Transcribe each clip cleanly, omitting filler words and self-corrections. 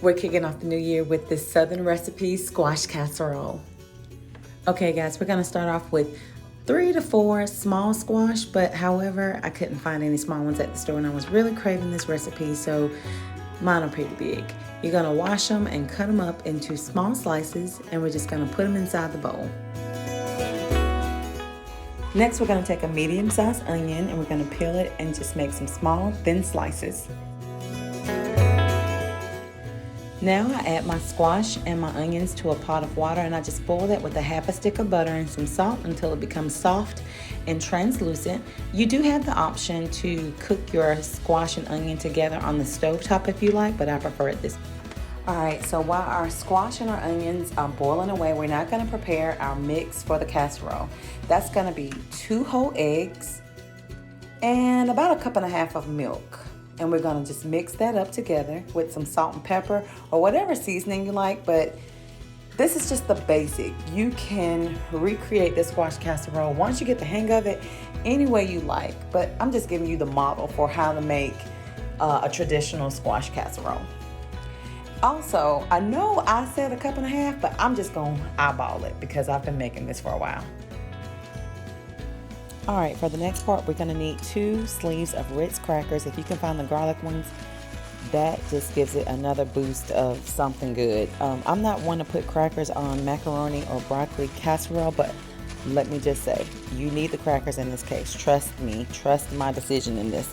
We're kicking off the new year with this Southern recipe squash casserole. Okay guys, we're gonna start off with 3 to 4 small squash, but however, I couldn't find any small ones at the store and I was really craving this recipe, so mine are pretty big. You're gonna wash them and cut them up into small slices, and we're just gonna put them inside the bowl. Next, we're gonna take a medium-sized onion and we're gonna peel it and just make some small, thin slices. Now I add my squash and my onions to a pot of water, and I just boil that with a half a stick of butter and some salt until it becomes soft and translucent. You do have the option to cook your squash and onion together on the stovetop if you like, but I prefer it this way. Alright, so while our squash and our onions are boiling away, we're now going to prepare our mix for the casserole. That's going to be 2 whole eggs and about 1.5 cups of milk. And we're gonna just mix that up together with some salt and pepper or whatever seasoning you like, but this is just the basic. You can recreate this squash casserole once you get the hang of it any way you like, but I'm just giving you the model for how to make a traditional squash casserole. Also, I know I said 1.5 cups, but I'm just gonna eyeball it because I've been making this for a while. Alright, for the next part, we're going to need 2 sleeves of Ritz crackers. If you can find the garlic ones, that just gives it another boost of something good. I'm not one to put crackers on macaroni or broccoli casserole, but let me just say, you need the crackers in this case. Trust me, trust my decision in this.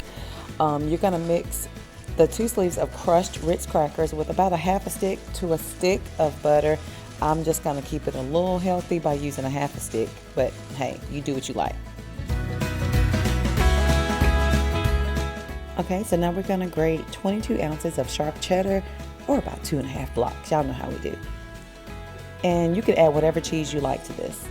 You're going to mix the 2 sleeves of crushed Ritz crackers with about 1/2 stick to a stick of butter. I'm just going to keep it a little healthy by using 1/2 stick, but hey, you do what you like. Okay, so now we're going to grate 22 ounces of sharp cheddar, or about 2.5 blocks. Y'all know how we do. And you can add whatever cheese you like to this.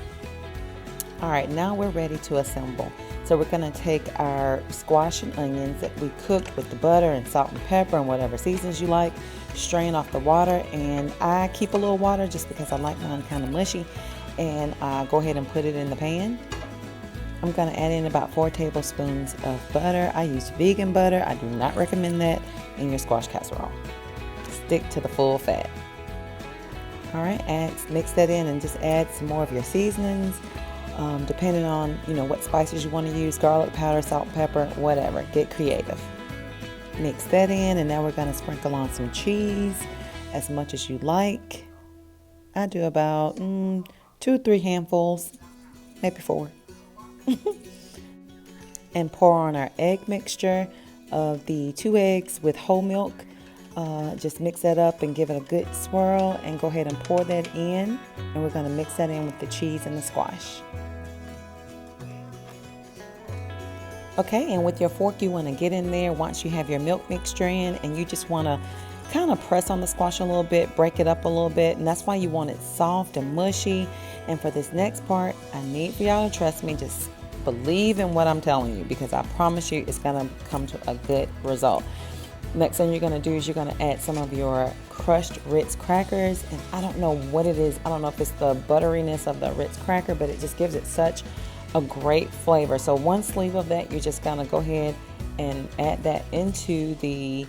Alright, now we're ready to assemble. So we're going to take our squash and onions that we cooked with the butter and salt and pepper and whatever seasons you like, strain off the water, and I keep a little water just because I like mine kind of mushy, and go ahead and put it in the pan. I'm going to add in about 4 tablespoons of butter. I use vegan butter. I do not recommend that in your squash casserole. Stick to the full fat. Alright, mix that in and just add some more of your seasonings. Depending on, what spices you want to use, garlic powder, salt, pepper, whatever. Get creative. Mix that in, and now we're going to sprinkle on some cheese as much as you like. I do about 2 or 3 handfuls, maybe 4. And pour on our egg mixture of the 2 eggs with whole milk. Just mix that up and give it a good swirl, and go ahead and pour that in, and we're going to mix that in with the cheese and the squash. Okay, and with your fork you want to get in there once you have your milk mixture in, and you just want to kind of press on the squash a little bit, break it up a little bit, and that's why you want it soft and mushy. And for this next part, I need for y'all to trust me. Just believe in what I'm telling you, because I promise you it's going to come to a good result. Next thing you're going to do is you're going to add some of your crushed Ritz crackers, and I don't know what it is. I don't know if it's the butteriness of the Ritz cracker, but it just gives it such a great flavor. So 1 sleeve of that, you're just going to go ahead and add that into the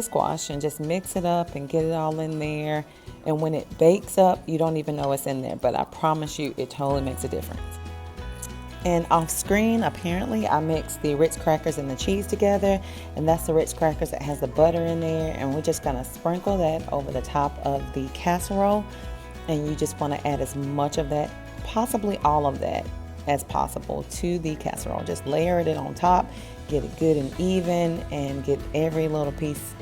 squash, and just mix it up and get it all in there. And when it bakes up, you don't even know it's in there, but I promise you it totally makes a difference. And off screen, apparently I mixed the Ritz crackers and the cheese together, and that's the Ritz crackers that has the butter in there, and we're just gonna sprinkle that over the top of the casserole. And you just want to add as much of that, possibly all of that as possible, to the casserole. Just layer it on top, get it good and even, and get every little piece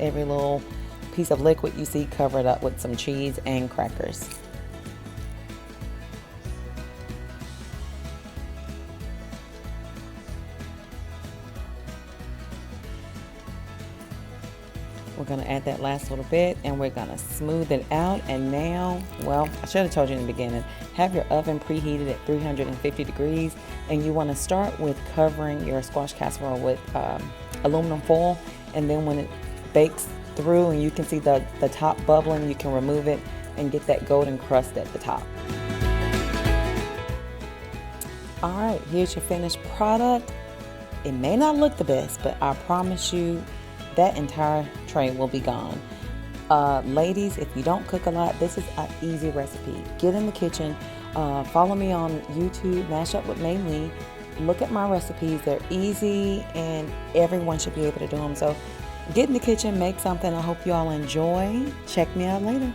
of liquid you see covered up with some cheese and crackers. We're going to add that last little bit, and we're going to smooth it out. And now, well, I should have told you in the beginning, have your oven preheated at 350 degrees, and you want to start with covering your squash casserole with aluminum foil, and then when it bakes through and you can see the top bubbling, you can remove it and get that golden crust at the top. Alright, here's your finished product. It may not look the best, but I promise you that entire tray will be gone. Ladies, if you don't cook a lot, this is an easy recipe. Get in the kitchen, follow me on YouTube, Mash Up with Maylee. Look at my recipes. They're easy and everyone should be able to do them. So get in the kitchen, make something. I hope you all enjoy. Check me out later.